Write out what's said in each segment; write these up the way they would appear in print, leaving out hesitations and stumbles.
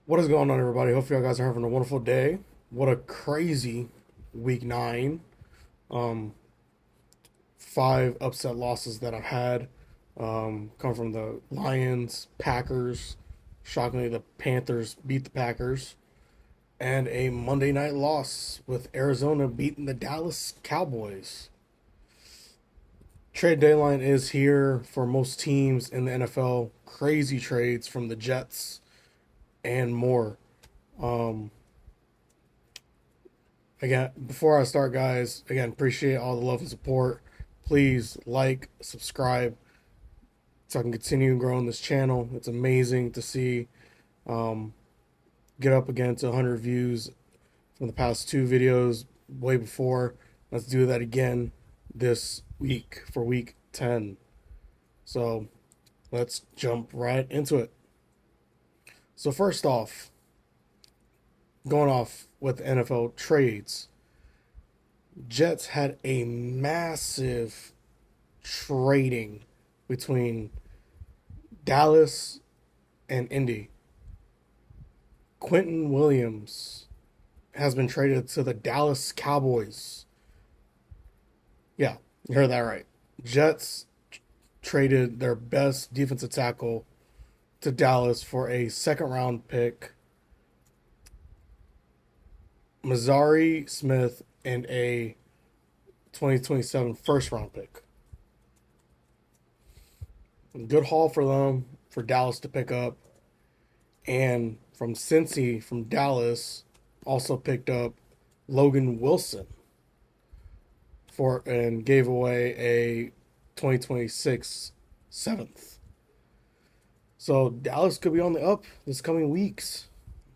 What is going on, everybody? Hopefully, you guys are having a wonderful day. What a crazy week 9. Um, 5 upset losses that I've had come from the Lions, Packers. Shockingly, the Panthers beat the Packers, and a Monday night loss with Arizona beating the Dallas Cowboys. Trade deadline is here for most teams in the NFL. Crazy trades from the Jets and more. Um, Again, before I start, guys, again, appreciate all the love and support. Please like, subscribe, so I can continue growing this channel. It's amazing to see um, get up again to 100 views from the past 2 videos way before. Let's do that again this week for week 10. So let's jump right into it. So, first off, going off with NFL trades, Jets had a massive trading between Dallas and Indy. Quentin Williams has been traded to the Dallas Cowboys. Yeah, you heard that right. Jets traded their best defensive tackle to Dallas for a second round pick, Mazzari Smith, and a 2027 first round pick. Good haul for them, for Dallas to pick up. And from Cincy, from Dallas, also picked up Logan Wilson for and gave away a 2026 seventh. So Dallas could be on the up this coming weeks.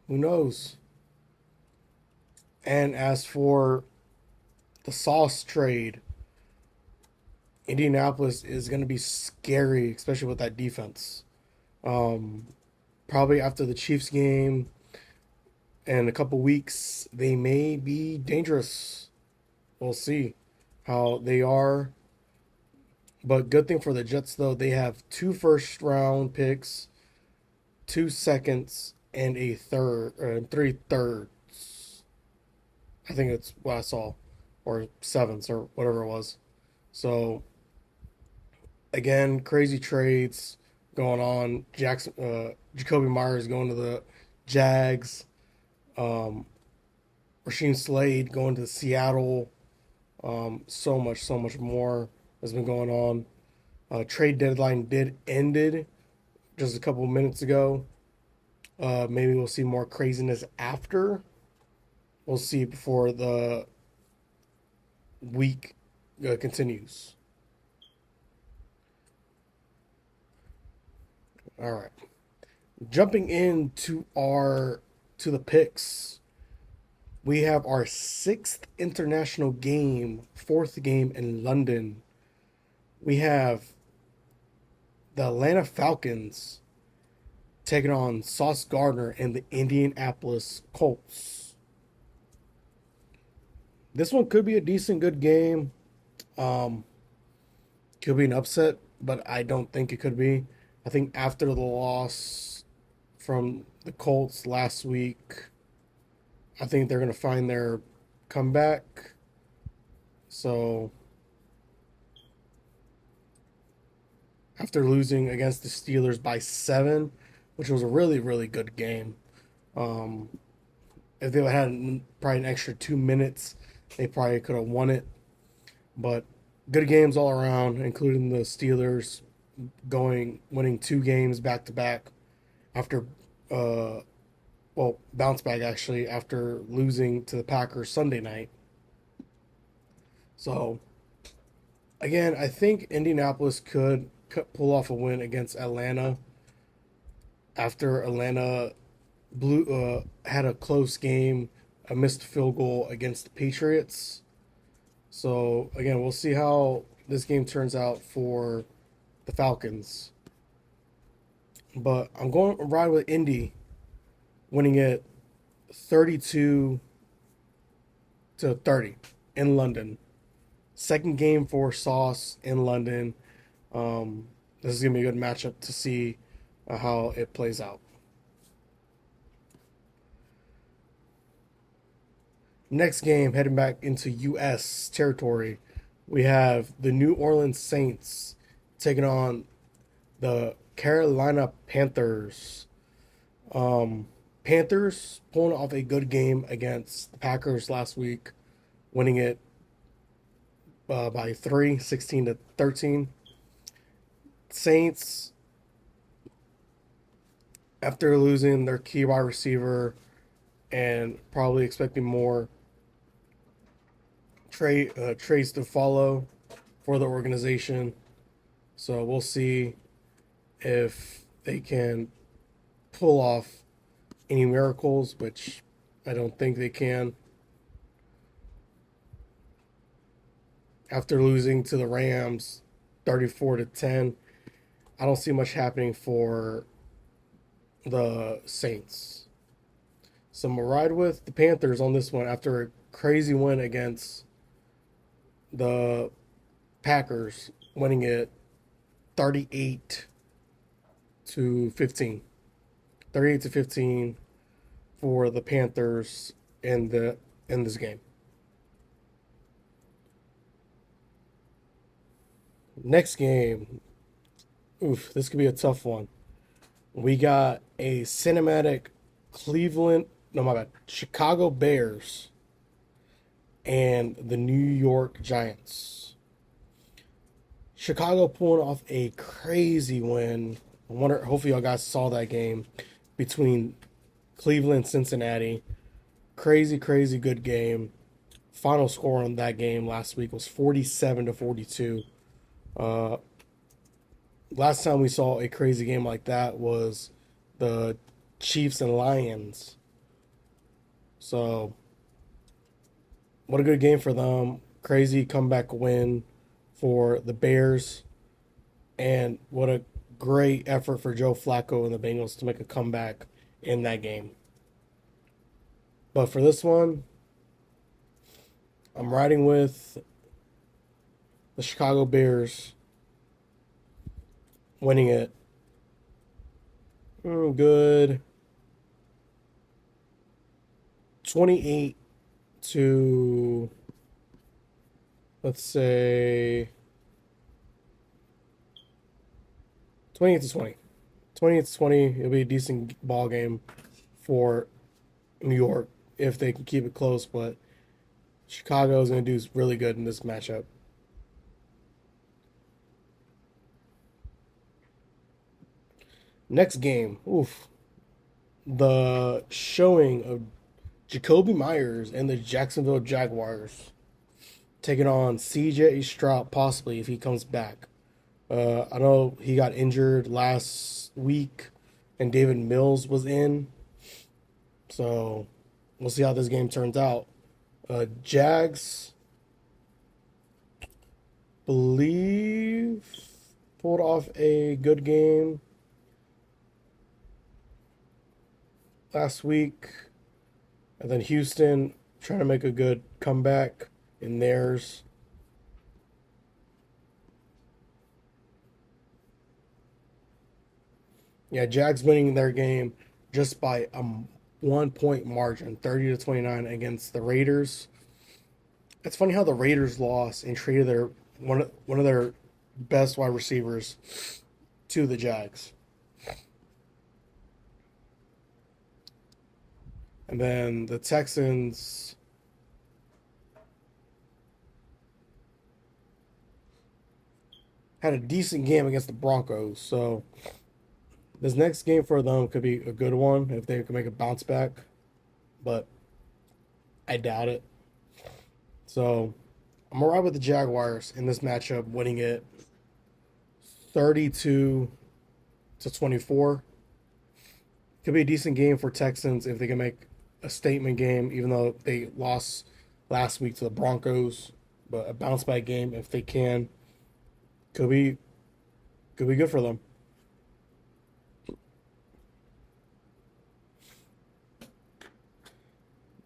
Who knows? And as for the Sauce trade, Indianapolis is going to be scary, especially with that defense. Um, Probably after the Chiefs game in a couple weeks, they may be dangerous. We'll see how they are. But good thing for the Jets, though, they have 2 first round picks, 2 seconds, and a third, 3 thirds. I think it's what I saw, or sevenths, or whatever it was. So again, crazy trades going on. Jacoby Myers going to the Jags. Um, Rasheem Slade going to Seattle. So much more has been going on. Trade deadline did ended just a couple minutes ago. Maybe we'll see more craziness after. We'll see before the week continues. All right, jumping into our to the picks. We have our 6th international game, 4th game in London. We have the Atlanta Falcons taking on Sauce Gardner and the Indianapolis Colts. This one could be a decent, good game. Um, could be an upset, but I don't think it could be. I think after the loss from the Colts last week, I think they're going to find their comeback. So after losing against the Steelers by 7, which was a really, really good game. Um, if they had probably an extra 2 minutes, they probably could have won it. But good games all around, including the Steelers winning 2 games back to back after, uh, bounce back actually after losing to the Packers Sunday night. So again, I think Indianapolis could pull off a win against Atlanta after Atlanta had a close game, a missed field goal against the Patriots. So again, we'll see how this game turns out for the Falcons. But I'm going to ride with Indy winning it 32-30 in London. Second game for Sauce in London. This is going to be a good matchup to see how it plays out. Next game, heading back into U.S. territory, we have the New Orleans Saints taking on the Carolina Panthers. Um, Panthers pulling off a good game against the Packers last week, winning it by 3, 16-13. Saints, after losing their key wide receiver and probably expecting more trades to follow for the organization. So we'll see if they can pull off any miracles, which I don't think they can. After losing to the Rams 34-10, I don't see much happening for the Saints. So I'm gonna ride with the Panthers on this one after a crazy win against the Packers, winning it 38-15. 38-15 for the Panthers in this game. Next game, oof, this could be a tough one. We got a cinematic Cleveland, no, my bad, Chicago Bears and the New York Giants. Chicago pulling off a crazy win. I wonder, hopefully, y'all guys saw that game between Cleveland and Cincinnati. Crazy, crazy good game. Final score on that game last week was 47-42. Uh, Last time we saw a crazy game like that was the Chiefs and Lions. So, what a good game for them. Crazy comeback win for the Bears. And what a great effort for Joe Flacco and the Bengals to make a comeback in that game. But for this one, I'm riding with the Chicago Bears winning it. Good 28 to, let's say, 28 to 20. 28 to 20. It'll be a decent ball game for New York if they can keep it close, but Chicago is going to do really good in this matchup. Next game, oof, the showing of Jacoby Myers and the Jacksonville Jaguars taking on CJ Stroud, possibly if he comes back. I know he got injured last week, and David Mills was in, so we'll see how this game turns out. Jags, believe, pulled off a good game last week, and then Houston trying to make a good comeback in theirs. Yeah, Jags winning their game just by a 1 point margin, 30-29 against the Raiders. It's funny how the Raiders lost and traded their one of their best wide receivers to the Jags. And then the Texans had a decent game against the Broncos. So this next game for them could be a good one if they can make a bounce back. But I doubt it. So I'm gonna ride with the Jaguars in this matchup, winning it 32-24. Could be a decent game for Texans if they can make a statement game, even though they lost last week to the Broncos. But a bounce back game if they can could be good for them.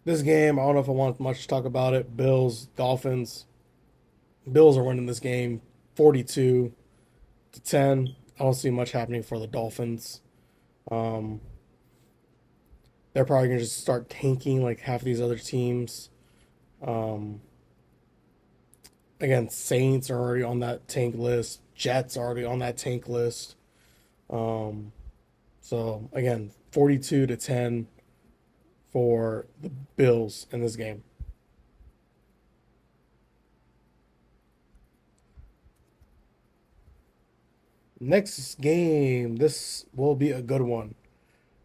This game, I don't know if I want much to talk about it. Bills, Dolphins. Bills are winning this game 42-10. I don't see much happening for the Dolphins. Um, they're probably going to just start tanking like half these other teams. Um, Again, Saints are already on that tank list. Jets are already on that tank list. Um, so again, 42-10 for the Bills in this game. Next game, this will be a good one.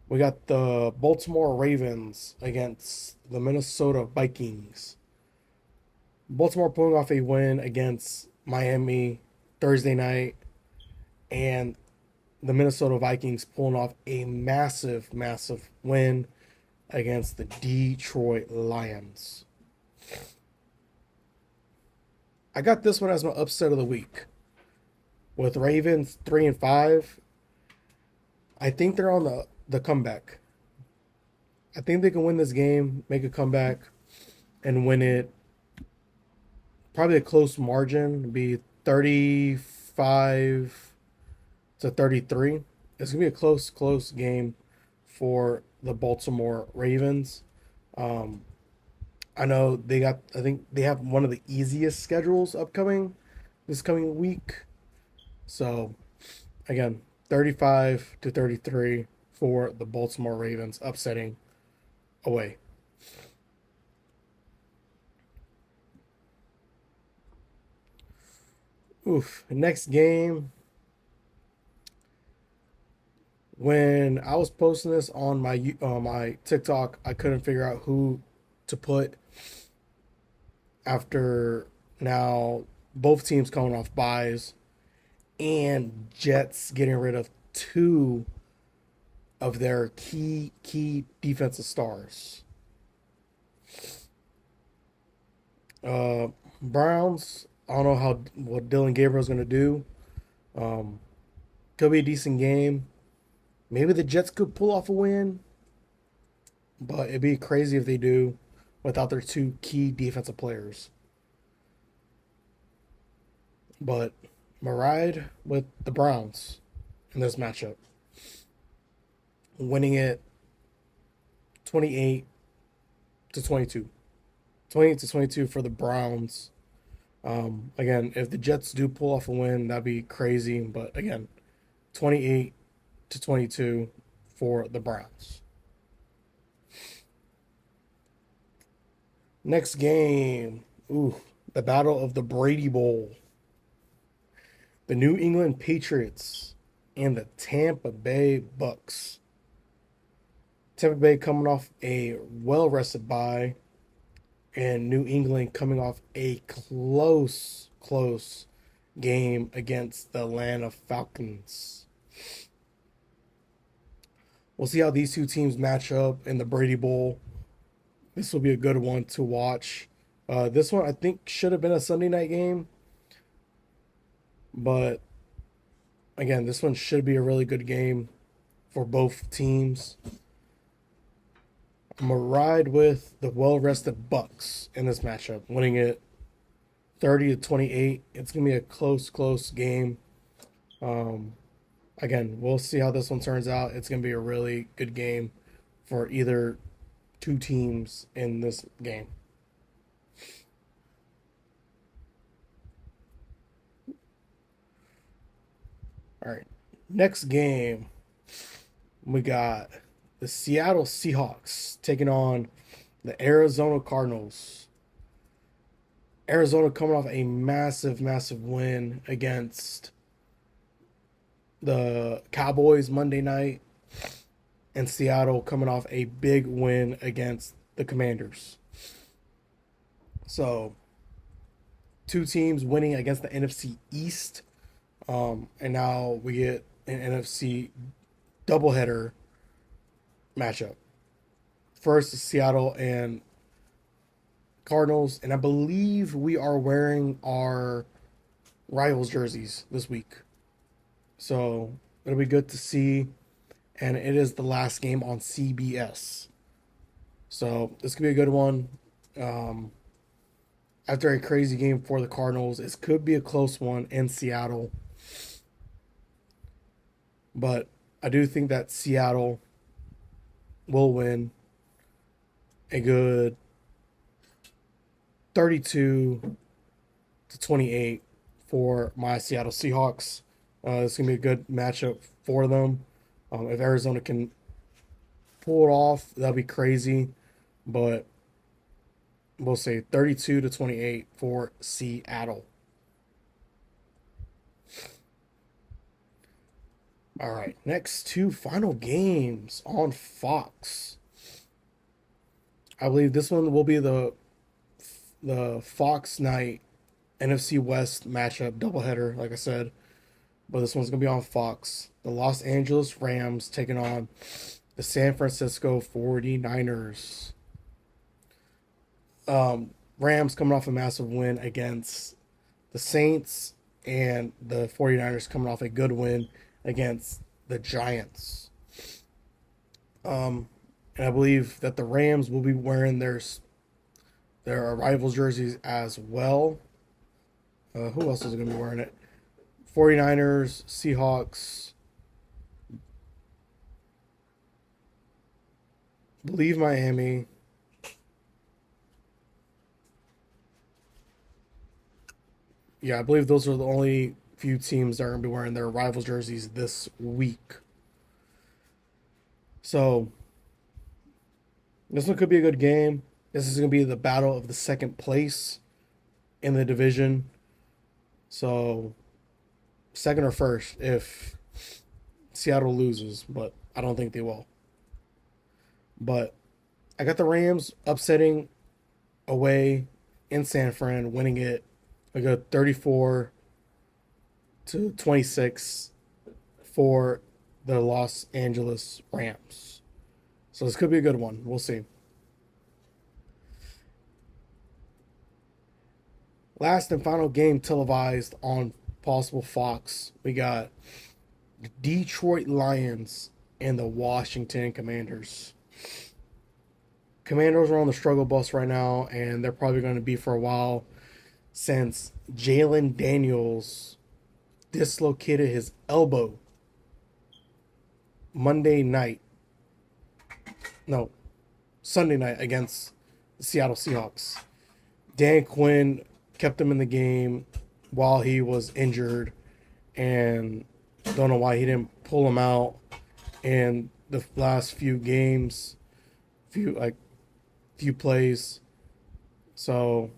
We got the Baltimore Ravens against the Minnesota Vikings. Baltimore pulling off a win against Miami Thursday night, and the Minnesota Vikings pulling off a massive, massive win against the Detroit Lions. I got this one as my upset of the week. With Ravens 3-5, I think they're on the comeback. I think they can win this game, make a comeback, and win it. Probably a close margin, be 35-33. It's gonna be a close game for the Baltimore Ravens. Um, I know they got. I think they have one of the easiest schedules upcoming this coming week. So again, 35-33 for the Baltimore Ravens, upsetting away. Oof. Next game. When I was posting this on my TikTok, I couldn't figure out who to put after now both teams coming off buys and Jets getting rid of two of their key defensive stars. Uh, Browns. I don't know how what Dylan Gabriel's going to do. Um, could be a decent game. Maybe the Jets could pull off a win, but it'd be crazy if they do without their two key defensive players. But I'm going to ride with the Browns in this matchup, winning it 28-22. 28-22 for the Browns. Again, if the Jets do pull off a win, that'd be crazy. But again, 28-22 for the Browns. Next game, ooh, the battle of the Brady Bowl. The New England Patriots and the Tampa Bay Bucks. Tampa Bay coming off a well rested bye, and New England coming off a close game against the Atlanta Falcons. We'll see how these two teams match up in the Brady Bowl. This will be a good one to watch. This one I think should have been a Sunday night game, but again, this one should be a really good game for both teams. I'm gonna ride with the well-rested Bucks in this matchup, winning it 30-28. It's gonna be a close game. Um, Again, we'll see how this one turns out. It's gonna be a really good game for either two teams in this game. All right, next game we got the Seattle Seahawks taking on the Arizona Cardinals. Arizona coming off a massive win against the Cowboys Monday night, and Seattle coming off a big win against the Commanders. So, two teams winning against the NFC East, and now we get an NFC doubleheader matchup. First is Seattle and Cardinals, and I believe we are wearing our rivals jerseys this week. So it'll be good to see. And it is the last game on CBS. So this could be a good one. Um, After a crazy game for the Cardinals, it could be a close one in Seattle. But I do think that Seattle will win a good 32-28 for my Seattle Seahawks. It's gonna be a good matchup for them. If Arizona can pull it off, that'll be crazy. But we'll say 32-28 for Seattle. All right, next two final games on Fox. I believe this one will be the Fox night NFC West matchup doubleheader, like I said. But this one's gonna be on Fox. The Los Angeles Rams taking on the San Francisco 49ers. Rams coming off a massive win against the Saints, and the 49ers coming off a good win against the Giants. And I believe that the Rams will be wearing their rivals jerseys as well. Who else is going to be wearing it? 49ers, Seahawks, believe Miami. Yeah, I believe those are the only few teams that are going to be wearing their rivals jerseys this week. So this one could be a good game. This is going to be the battle of the second place in the division. So second or first if Seattle loses, but I don't think they will. But I got the Rams upsetting away in San Fran, winning it a good 34-26 for the Los Angeles Rams. So this could be a good one. We'll see. Last and final game televised on possible Fox. We got the Detroit Lions and the Washington Commanders. Commanders are on the struggle bus right now, and they're probably going to be for a while since Jalen Daniels dislocated his elbow Sunday night against the Seattle Seahawks. Dan Quinn kept him in the game while he was injured, and don't know why he didn't pull him out in the last few games, few plays. So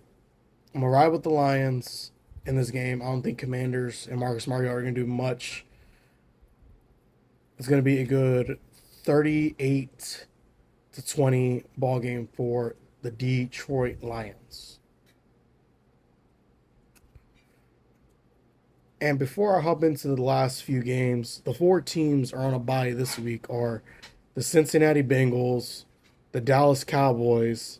I'm gonna ride with the Lions in this game. I don't think Commanders and Marcus Mariota are gonna do much. It's gonna be a good 38-20 ball game for the Detroit Lions. And before I hop into the last few games, the four teams are on a bye this week are the Cincinnati Bengals, the Dallas Cowboys,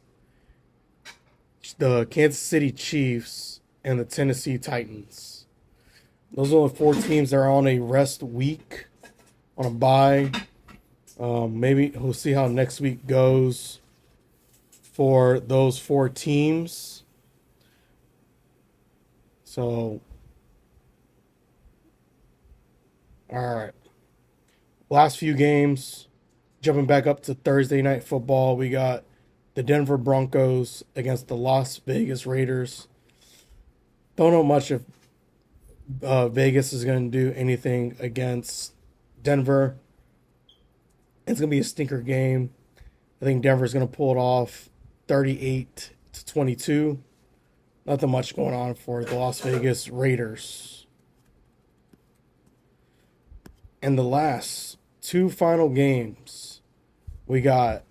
the Kansas City Chiefs, and the Tennessee Titans. Those are the four teams that are on a rest week, on a bye. Maybe we'll see how next week goes for those four teams. So, all right. Last few games. Jumping back up to Thursday night football, we got the Denver Broncos against the Las Vegas Raiders. Don't know much if Vegas is going to do anything against Denver. It's going to be a stinker game. I think Denver's going to pull it off 38-22. Nothing much going on for the Las Vegas Raiders. And the last two final games, we got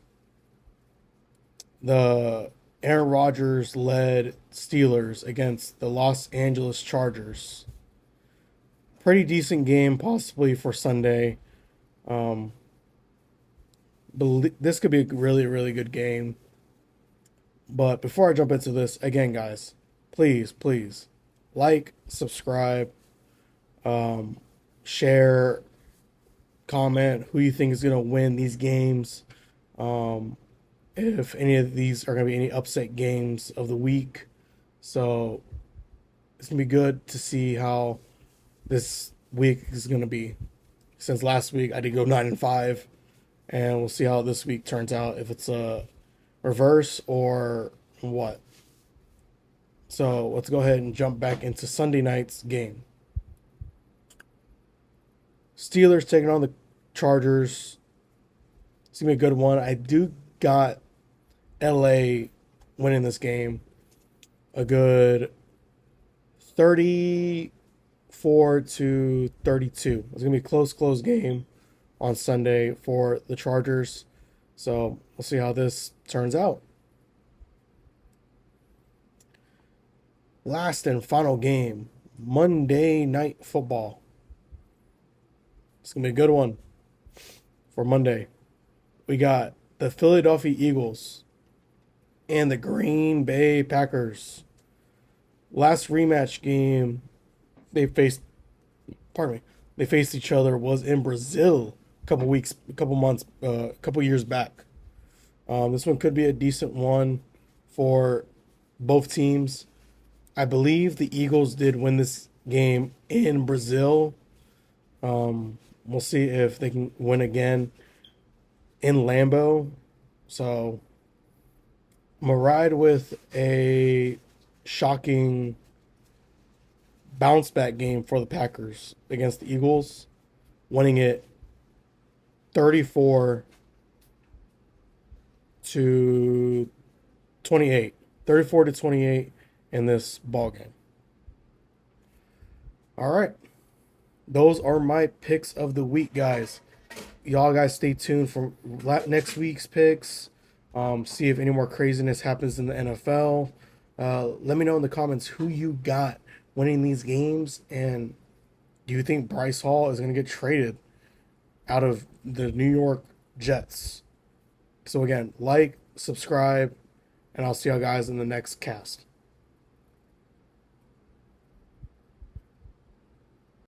the Aaron Rodgers led Steelers against the Los Angeles Chargers. Pretty decent game, possibly for Sunday. This could be a really, really good game. But before I jump into this, again, guys, please like, subscribe, share, comment who you think is going to win these games. If any of these are going to be any upset games of the week. So it's going to be good to see how this week is going to be. Since last week I did go 9-5, and we'll see how this week turns out, if it's a reverse or what. So let's go ahead and jump back into Sunday night's game. Steelers taking on the Chargers. It's gonna be a good one. I do got LA winning this game. A good 34-32. It's gonna be a close game on Sunday for the Chargers. So we'll see how this turns out. Last and final game, Monday Night Football. It's gonna be a good one for Monday. We got the Philadelphia Eagles and the Green Bay Packers. Last rematch game they faced, pardon me, they faced each other was in Brazil a couple months, a couple years back. This one could be a decent one for both teams. I believe the Eagles did win this game in Brazil. We'll see if they can win again in Lambeau. So I'm gonna ride with a shocking bounce back game for the Packers against the Eagles, winning it 34 to 28. 34 to 28 in this ball game. All right. Those are my picks of the week, guys. Y'all guys stay tuned for next week's picks. See if any more craziness happens in the NFL. Let me know in the comments who you got winning these games, and do you think Bryce Hall is going to get traded out of the New York Jets? So again, like, subscribe, and I'll see y'all guys in the next cast.